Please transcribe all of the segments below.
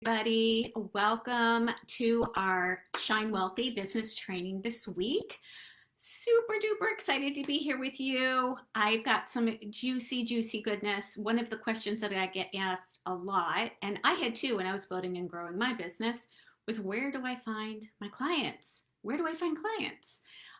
Everybody, welcome to our Shine Wealthy business training this week. Super duper excited to be here with you. I've got some juicy goodness. One of the questions that I get asked a lot, and I had too when I was building and growing my business, was where do I find my clients? Where do I find clients?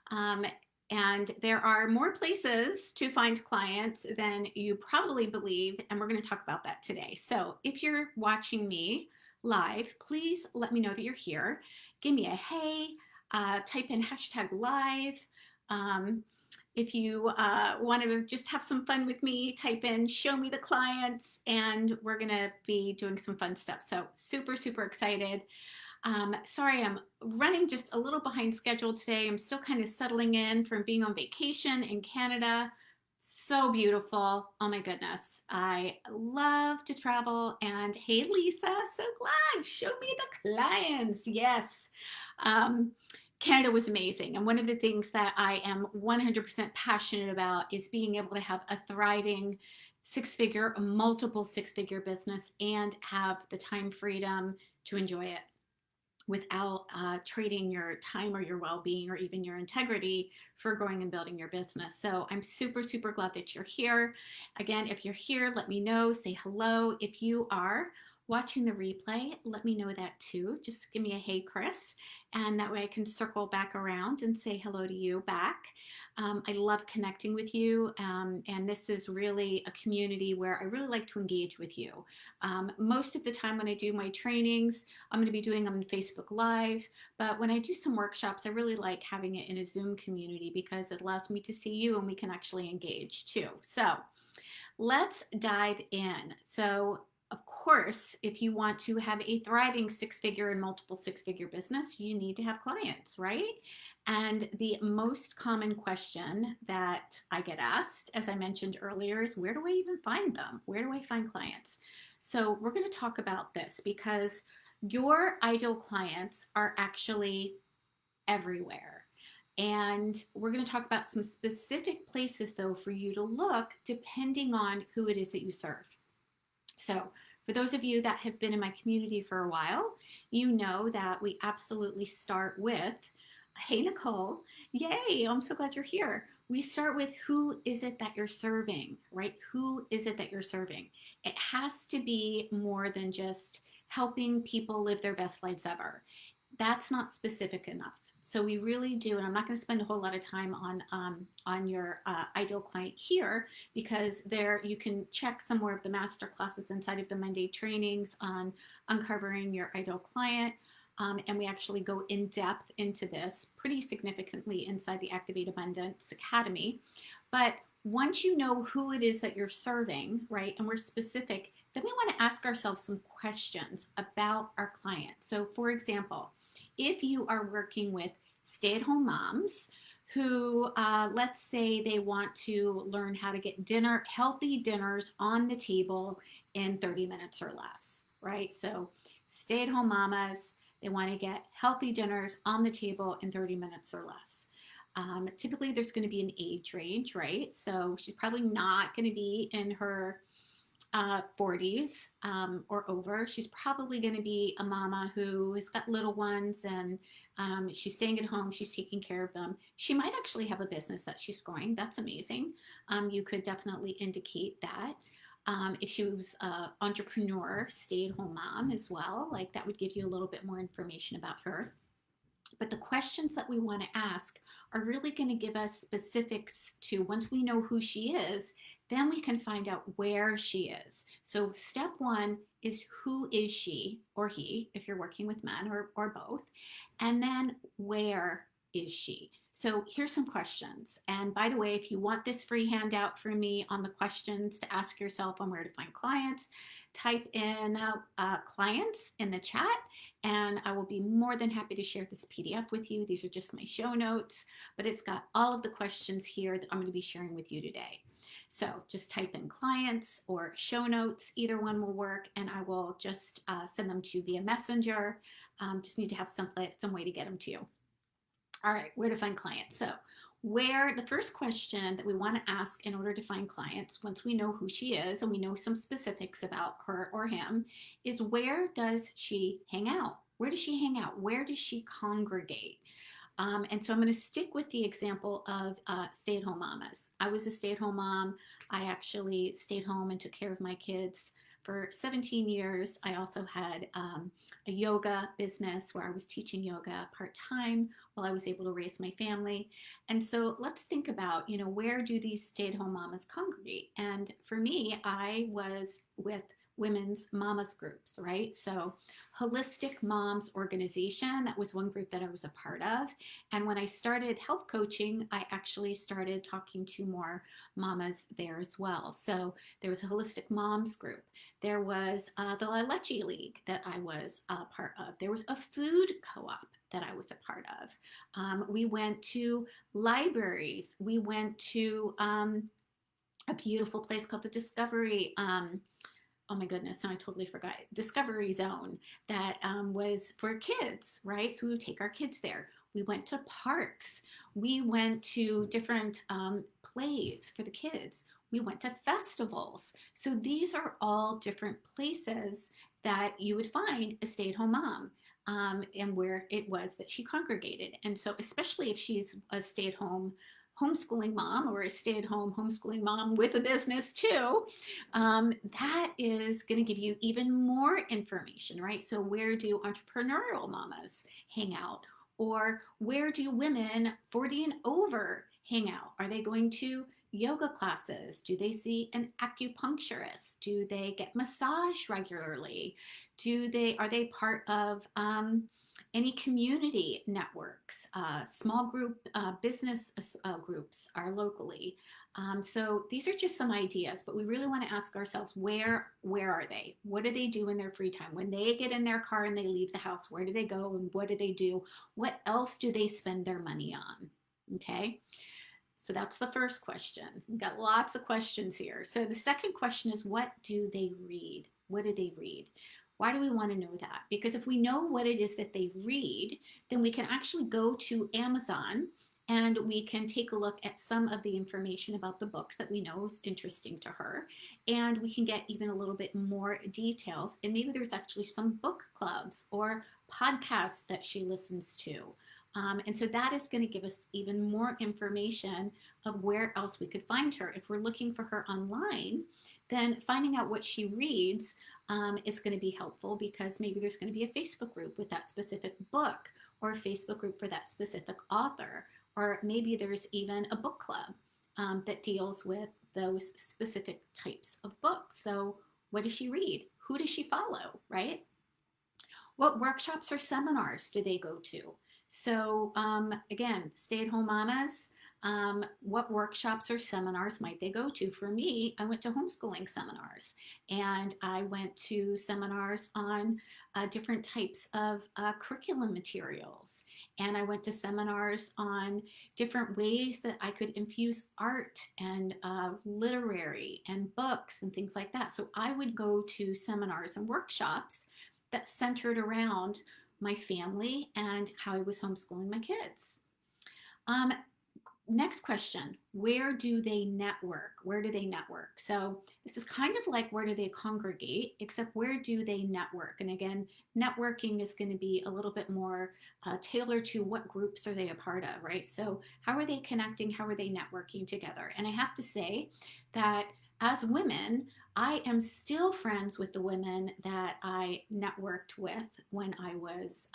Um, and there are more places to find clients than you probably believe, and we're going to talk about that today. So if you're watching me live, please let me know that you're here. Give me a hey, type in hashtag live. Um, if you want to just have some fun with me, type in show me the clients, and we're going to be doing some fun stuff. So super excited. Sorry, I'm running just a little behind schedule today. I'm still kind of settling in from being on vacation in Canada. So beautiful. Oh my goodness. I love to travel. And hey, Lisa, so glad. Show me the clients. Yes. Um, Canada was amazing. And one of the things that I am 100% passionate about is being able to have a thriving multiple six figure business and have the time freedom to enjoy it without trading your time or your well-being or even your integrity for growing and building your business. So I'm super glad that you're here. Again, if you're here, let me know, say hello. If you are watching the replay, let me know that too. Just give me a hey, Chris, and that way I can circle back around and say hello to you back. I love connecting with you, and this is really a community where I really like to engage with you. Most of the time when I do my trainings, I'm going to be doing them on Facebook Live, but when I do some workshops, I really like having it in a Zoom community because it allows me to see you and we can actually engage too. So let's dive in. So of course, if you want to have a thriving six-figure and multiple six-figure business, you need to have clients, right? And the most common question that I get asked, as I mentioned earlier, is where do I even find them? Where do I find clients? So we're going to talk about this because your ideal clients are actually everywhere. And we're going to talk about some specific places, though, for you to look depending on who it is that you serve. So for those of you that have been in my community for a while, you know that we absolutely start with, hey, Nicole, yay, I'm so glad you're here. We start with who is it that you're serving, right? Who is it that you're serving? It has to be more than just helping people live their best lives ever. That's not specific enough. So we really do, and I'm not going to spend a whole lot of time on your ideal client here because there you can check some more of the master classes inside of the Monday trainings on uncovering your ideal client. And we actually go in depth into this pretty significantly inside the Activate Abundance Academy. But once you know who it is that you're serving, right, and we're specific, then we want to ask ourselves some questions about our client. So for example, if you are working with stay-at-home moms who, let's say they want to learn how to get healthy dinners on the table in 30 minutes or less, right? So stay-at-home mamas, they want to get healthy dinners on the table in 30 minutes or less. Typically there's going to be an age range, right? So she's probably not going to be in her 40s or over. She's probably going to be a mama who has got little ones and she's staying at home. She's taking care of them. She might actually have a business that she's growing. That's amazing. You could definitely indicate that. If she was an entrepreneur, stay-at-home mom as well, like that would give you a little bit more information about her. But the questions that we want to ask are really going to give us specifics to, once we know who she is, then we can find out where she is. So step one is who is she or he, if you're working with men or both, and then where is she? So here's some questions. And by the way, if you want this free handout from me on the questions to ask yourself on where to find clients, type in clients in the chat and I will be more than happy to share this PDF with you. These are just my show notes, but it's got all of the questions here that I'm going to be sharing with you today. So just type in clients or show notes, either one will work, and I will just send them to you via Messenger. Just need to have some way to get them to you. All right, where to find clients. So where the first question that we want to ask in order to find clients, once we know who she is and we know some specifics about her or him, is where does she hang out? Where does she hang out? Where does she congregate? And so I'm going to stick with the example of stay-at-home mamas. I was a stay-at-home mom. I actually stayed home and took care of my kids for 17 years. I also had a yoga business where I was teaching yoga part-time while I was able to raise my family. And so let's think about, where do these stay-at-home mamas congregate? And for me, I was with women's mamas groups, right? So Holistic Moms Organization, that was one group that I was a part of. And when I started health coaching, I actually started talking to more mamas there as well. So there was a Holistic Moms group. There was the La Leche League that I was a part of. There was a food co-op that I was a part of. We went to libraries. We went to a beautiful place called the Discovery. Oh my goodness, no, I totally forgot. Discovery Zone that was for kids, right? So we would take our kids there. We went to parks. We went to different plays for the kids. We went to festivals. So these are all different places that you would find a stay-at-home mom. And where it was that she congregated. And so especially if she's a stay-at-home homeschooling mom or a stay-at-home homeschooling mom with a business too, that is going to give you even more information, right? So where do entrepreneurial mamas hang out? Or where do women 40 and over hang out? Are they going to yoga classes? Do they see an acupuncturist? Do they get massage regularly? Are they part of any community networks, small group business groups are locally. So these are just some ideas, but we really want to ask ourselves, where are they? What do they do in their free time? When they get in their car and they leave the house, where do they go and what do they do? What else do they spend their money on? Okay. So that's the first question. We've got lots of questions here. So the second question is, what do they read? What do they read? Why do we want to know that? Because if we know what it is that they read, then we can actually go to Amazon and we can take a look at some of the information about the books that we know is interesting to her. And we can get even a little bit more details. And maybe there's actually some book clubs or podcasts that she listens to. And so that is going to give us even more information of where else we could find her. If we're looking for her online, then finding out what she reads is going to be helpful, because maybe there's going to be a Facebook group with that specific book, or a Facebook group for that specific author, or maybe there's even a book club that deals with those specific types of books. So what does she read? Who does she follow, right? What workshops or seminars do they go to? So again, stay-at-home mamas, what workshops or seminars might they go to? For me, I went to homeschooling seminars, and I went to seminars on different types of curriculum materials. And I went to seminars on different ways that I could infuse art and literary and books and things like that. So I would go to seminars and workshops that centered around my family and how I was homeschooling my kids. Next question, where do they network? Where do they network? So this is kind of like, where do they congregate, except where do they network? And again, networking is going to be a little bit more tailored to what groups are they a part of, right? So how are they connecting? How are they networking together? And I have to say that as women, I am still friends with the women that I networked with when I was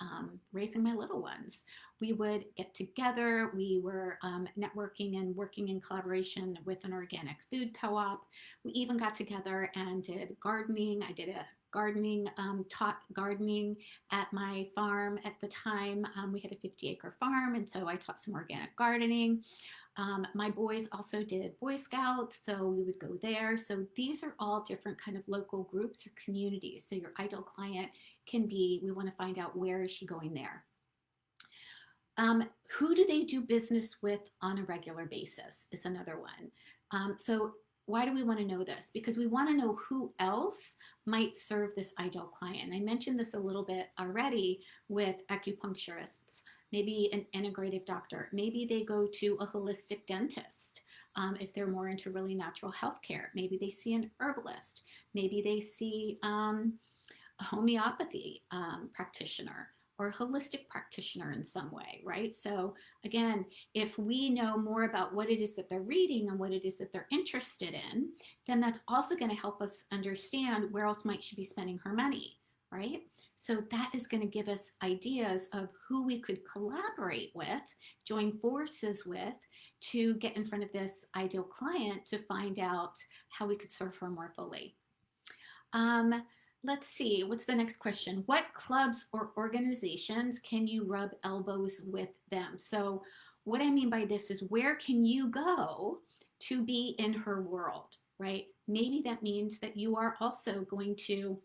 raising my little ones. We would get together. We were networking and working in collaboration with an organic food co-op. We even got together and did gardening. I did a gardening, taught gardening at my farm at the time. We had a 50-acre farm, and so I taught some organic gardening. My boys also did Boy Scouts, so we would go there. So these are all different kind of local groups or communities. So your ideal client can be, we want to find out, where is she going there? Who do they do business with on a regular basis is another one. So why do we want to know this? Because we want to know who else might serve this ideal client. I mentioned this a little bit already with acupuncturists. maybe an integrative doctor. Maybe they go to a holistic dentist. If they're more into really natural health care, maybe they see an herbalist. Maybe they see a homeopathy practitioner or a holistic practitioner in some way, right? So again, if we know more about what it is that they're reading and what it is that they're interested in, then that's also going to help us understand where else might she be spending her money, right? So that is going to give us ideas of who we could collaborate with, join forces with, to get in front of this ideal client to find out how we could serve her more fully. Let's see, what's the next question? What clubs or organizations can you rub elbows with them? So what I mean by this is, where can you go to be in her world, right? Maybe that means that you are also going to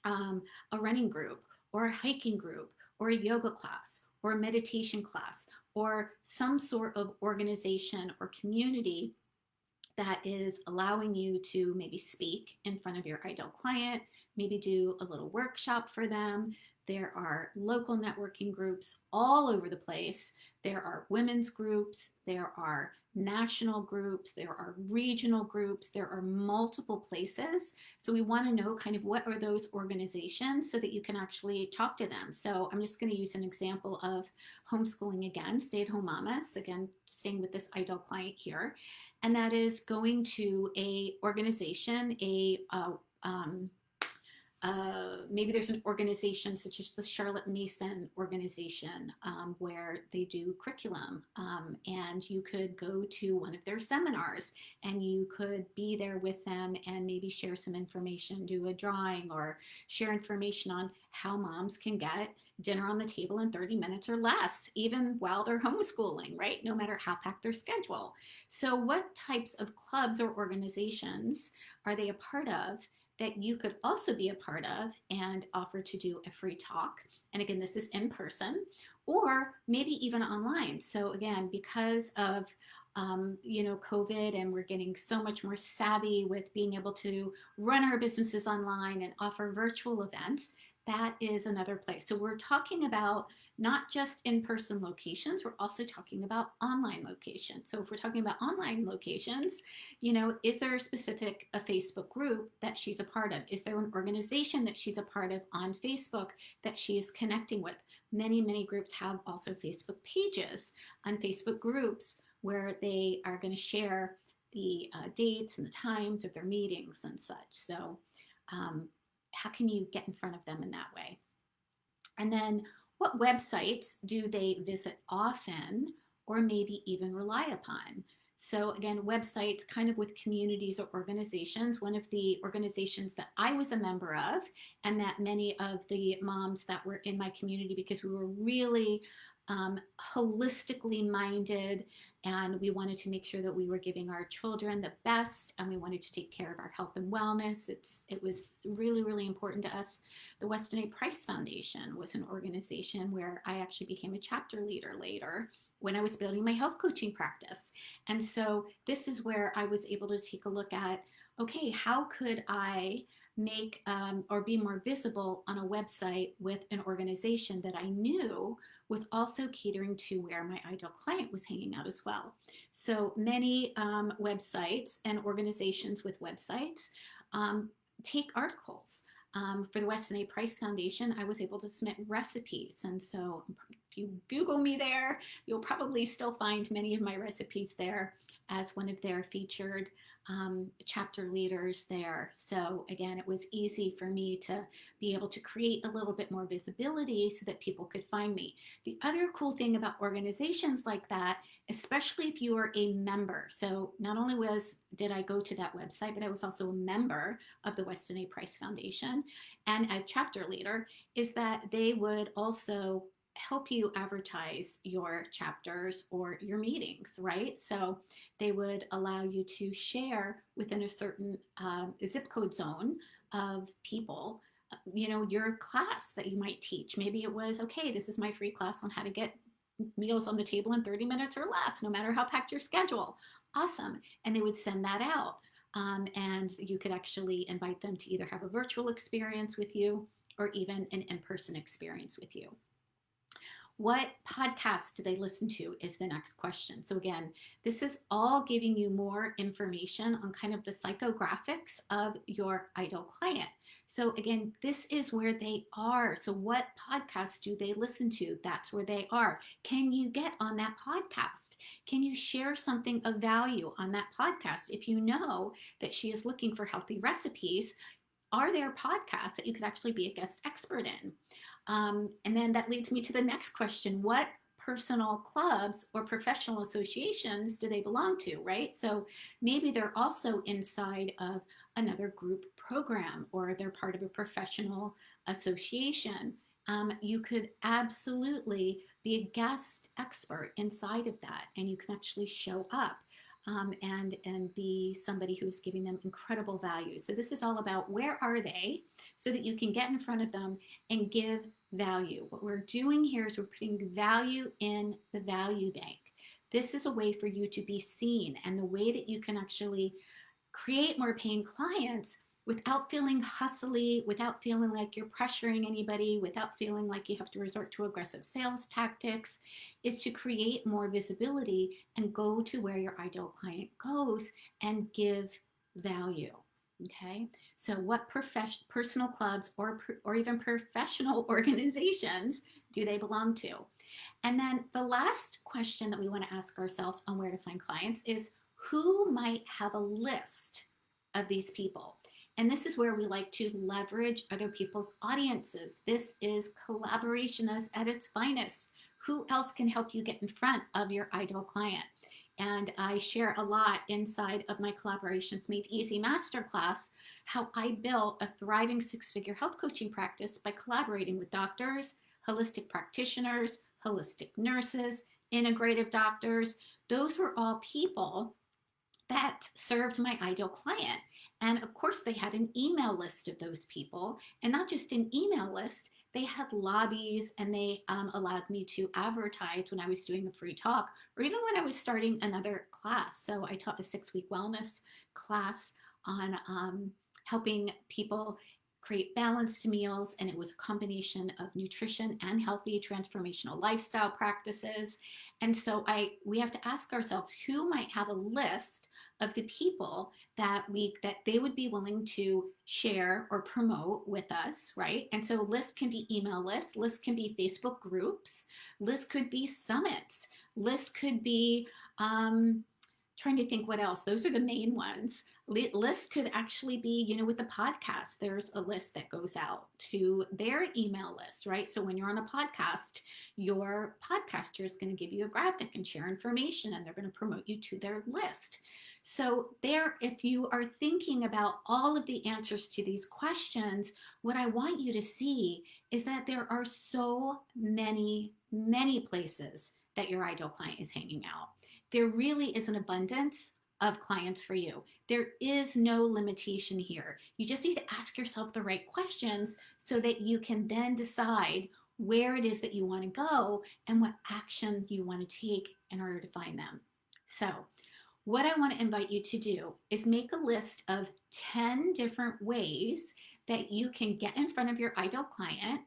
a running group or a hiking group or a yoga class or a meditation class or some sort of organization or community that is allowing you to maybe speak in front of your ideal client, maybe do a little workshop for them. There are local networking groups all over the place. There are women's groups, there are national groups, there are regional groups, there are multiple places. So we want to know kind of what are those organizations so that you can actually talk to them. So I'm just going to use an example of homeschooling again, stay-at-home mamas, again, staying with this ideal client here. And that is going to a organization, maybe there's an organization such as the Charlotte Mason organization where they do curriculum, and you could go to one of their seminars and you could be there with them and maybe share some information, do a drawing, or share information on how moms can get dinner on the table in 30 minutes or less, even while they're homeschooling, right? No matter how packed their schedule. So what types of clubs or organizations are they a part of that you could also be a part of and offer to do a free talk? And again, this is in person or maybe even online. So again, because of COVID, and we're getting so much more savvy with being able to run our businesses online and offer virtual events, that is another place. So we're talking about not just in-person locations, we're also talking about online locations. So if we're talking about online locations, is there a Facebook group that she's a part of? Is there an organization that she's a part of on Facebook that she is connecting with? Many, many groups have also Facebook pages on Facebook groups where they are going to share the dates and the times of their meetings and such. So how can you get in front of them in that way? And then what websites do they visit often or maybe even rely upon? So again, websites kind of with communities or organizations. One of the organizations that I was a member of, and that many of the moms that were in my community, because we were really holistically minded, and we wanted to make sure that we were giving our children the best, and we wanted to take care of our health and wellness. It was really, really important to us. The Weston A. Price Foundation was an organization where I actually became a chapter leader later when I was building my health coaching practice. And so this is where I was able to take a look at, okay, how could I make or be more visible on a website with an organization that I knew was also catering to where my ideal client was hanging out as well. So many websites and organizations with websites take articles. For the Weston A. Price Foundation, I was able to submit recipes. And so if you Google me there, you'll probably still find many of my recipes there as one of their featured chapter leaders there. So again, it was easy for me to be able to create a little bit more visibility so that people could find me. The other cool thing about organizations like that, especially if you are a member, so not only did I go to that website, but I was also a member of the Weston A. Price Foundation and a chapter leader, is that they would also help you advertise your chapters or your meetings, right? So they would allow you to share within a certain zip code zone of people, your class that you might teach. Maybe it was, okay, this is my free class on how to get meals on the table in 30 minutes or less, no matter how packed your schedule. Awesome. And they would send that out. And you could actually invite them to either have a virtual experience with you or even an in-person experience with you. What podcasts do they listen to is the next question. So again, this is all giving you more information on kind of the psychographics of your ideal client. So again, this is where they are. So what podcasts do they listen to? That's where they are. Can you get on that podcast? Can you share something of value on that podcast? If you know that she is looking for healthy recipes, are there podcasts that you could actually be a guest expert in? And then that leads me to the next question. What personal clubs or professional associations do they belong to, right? So maybe they're also inside of another group program, or they're part of a professional association. You could absolutely be a guest expert inside of that, and you can actually show up and be somebody who's giving them incredible value. So this is all about where are they, so that you can get in front of them and give value. What we're doing here is we're putting value in the value bank. This is a way for you to be seen, and the way that you can actually create more paying clients without feeling hustly, without feeling like you're pressuring anybody, without feeling like you have to resort to aggressive sales tactics, is to create more visibility and go to where your ideal client goes and give value. Okay, so what personal clubs or even professional organizations do they belong to? And then the last question that we want to ask ourselves on where to find clients is, who might have a list of these people? And this is where we like to leverage other people's audiences. This is collaboration at its finest. Who else can help you get in front of your ideal client? And I share a lot inside of my Collaborations Made Easy Masterclass how I built a thriving six-figure health coaching practice by collaborating with doctors, holistic practitioners, holistic nurses, integrative doctors. Those were all people that served my ideal client. And of course, they had an email list of those people, and not just an email list, they had lobbies, and they allowed me to advertise when I was doing a free talk, or even when I was starting another class. So I taught a 6-week wellness class on helping people create balanced meals, and it was a combination of nutrition and healthy transformational lifestyle practices. And so we have to ask ourselves, who might have a list of the people that they would be willing to share or promote with us, right? And so lists can be email lists can be Facebook groups, lists could be summits, lists could be trying to think what else. Those are the main ones. Lists could actually be, with the podcast, there's a list that goes out to their email list, right? So when you're on a podcast, your podcaster is going to give you a graphic and share information, and they're going to promote you to their list. So if you are thinking about all of the answers to these questions, what I want you to see is that there are so many, many places that your ideal client is hanging out. There really is an abundance of clients for you. There is no limitation here. You just need to ask yourself the right questions so that you can then decide where it is that you want to go and what action you want to take in order to find them. So what I want to invite you to do is make a list of 10 different ways that you can get in front of your ideal client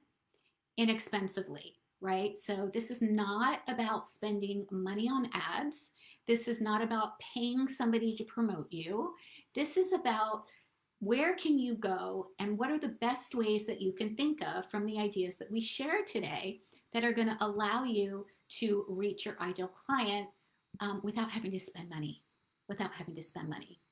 inexpensively, right? So this is not about spending money on ads. This is not about paying somebody to promote you. This is about where can you go and what are the best ways that you can think of from the ideas that we share today that are going to allow you to reach your ideal client without having to spend money.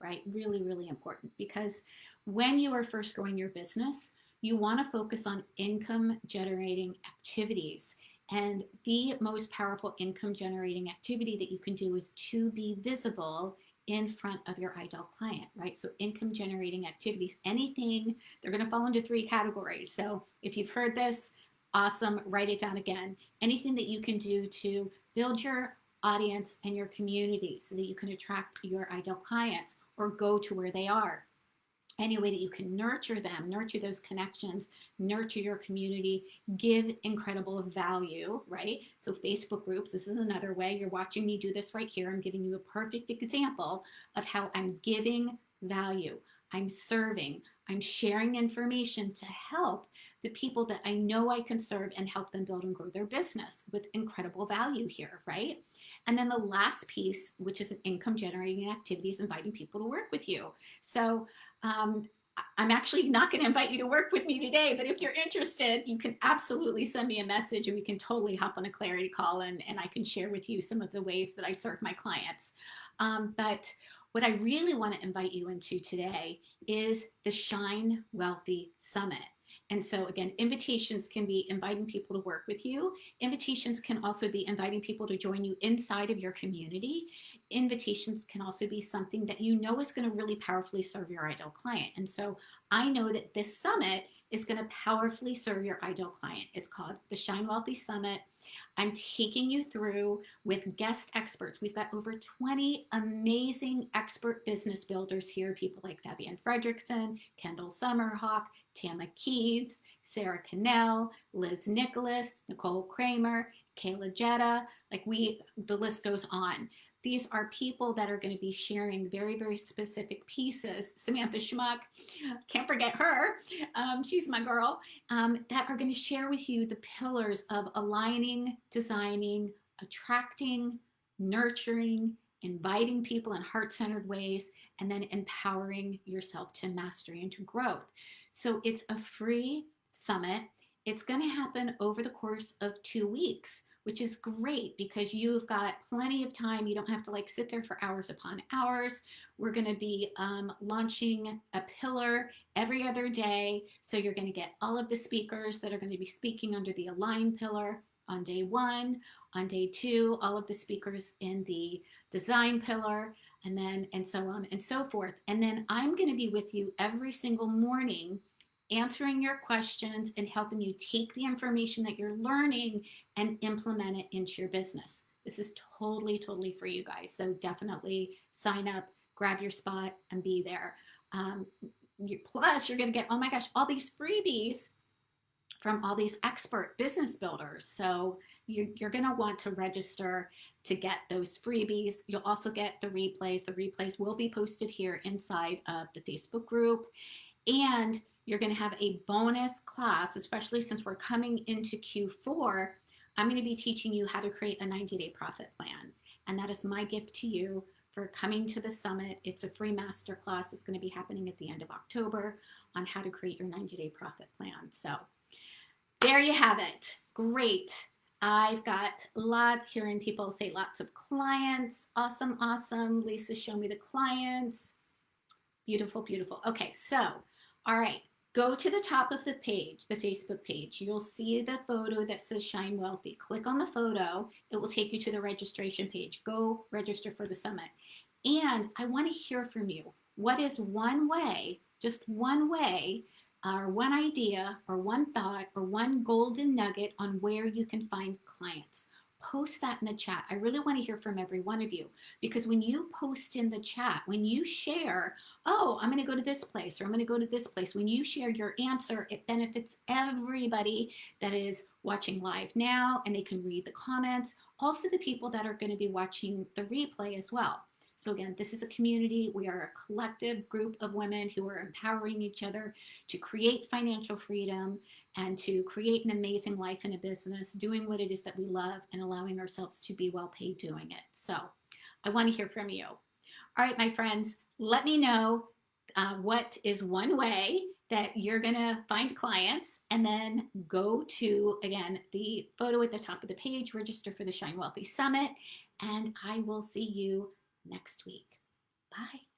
Right? Really, really important, because when you are first growing your business, you want to focus on income generating activities. And the most powerful income generating activity that you can do is to be visible in front of your ideal client, right? So income generating activities, anything, they're going to fall into 3 categories. So if you've heard this, awesome, write it down again. Anything that you can do to build your audience and your community so that you can attract your ideal clients or go to where they are. Any way that you can nurture them, nurture those connections, nurture your community, give incredible value, right? So Facebook groups, this is another way. You're watching me do this right here. I'm giving you a perfect example of how I'm giving value. I'm serving, I'm sharing information to help the people that I know I can serve and help them build and grow their business with incredible value here, right? And then the last piece, which is an income generating activity, is inviting people to work with you. So I'm actually not going to invite you to work with me today, but if you're interested, you can absolutely send me a message and we can totally hop on a clarity call and I can share with you some of the ways that I serve my clients. But what I really want to invite you into today is the Shine Wealthy Summit. And so again, invitations can be inviting people to work with you. Invitations can also be inviting people to join you inside of your community. Invitations can also be something that you know is going to really powerfully serve your ideal client. And so I know that this summit is going to powerfully serve your ideal client. It's called the Shine Wealthy Summit. I'm taking you through with guest experts. We've got over 20 amazing expert business builders here, people like Fabienne Fredrickson, Kendall Summerhawk, Tama Keeves, Sarah Cannell, Liz Nicholas, Nicole Kramer, Kayla Jetta, the list goes on. These are people that are going to be sharing very, very specific pieces. Samantha Schmuck, can't forget her. She's my girl. That are going to share with you the pillars of aligning, designing, attracting, nurturing, inviting people in heart-centered ways, and then empowering yourself to mastery and to growth. So it's a free summit. It's going to happen over the course of 2 weeks, which is great because you've got plenty of time. You don't have to sit there for hours upon hours. We're going to be launching a pillar every other day. So you're going to get all of the speakers that are going to be speaking under the Align pillar on day 1. On day 2, all of the speakers in the Design pillar, and so on and so forth. And then I'm going to be with you every single morning answering your questions and helping you take the information that you're learning and implement it into your business. This is totally, totally for you guys. So definitely sign up, grab your spot, and be there. Plus, you're going to get, oh my gosh, all these freebies from all these expert business builders. So you're going to want to register to get those freebies. You'll also get the replays. The replays will be posted here inside of the Facebook group. And you're going to have a bonus class, especially since we're coming into Q4. I'm going to be teaching you how to create a 90-day profit plan. And that is my gift to you for coming to the summit. It's a free masterclass. It's going to be happening at the end of October on how to create your 90-day profit plan. So there you have it. Great. I've got hearing people say lots of clients. Awesome, awesome. Lisa, show me the clients. Beautiful, beautiful. Okay, so, all right. Go to the top of the page, the Facebook page. You'll see the photo that says Shine Wealthy. Click on the photo. It will take you to the registration page. Go register for the summit. And I want to hear from you. What is one way, just one way, or one idea, or one thought, or one golden nugget on where you can find clients? Post that in the chat. I really want to hear from every one of you, because when you post in the chat, when you share, oh, I'm going to go to this place, or I'm going to go to this place, when you share your answer, it benefits everybody that is watching live now, and they can read the comments. Also the people that are going to be watching the replay as well. So again, this is a community. We are a collective group of women who are empowering each other to create financial freedom and to create an amazing life in a business, doing what it is that we love and allowing ourselves to be well paid doing it. So I want to hear from you. All right, my friends, let me know what is one way that you're going to find clients, and then go to, again, the photo at the top of the page, register for the Shine Wealthy Summit, and I will see you next week. Bye.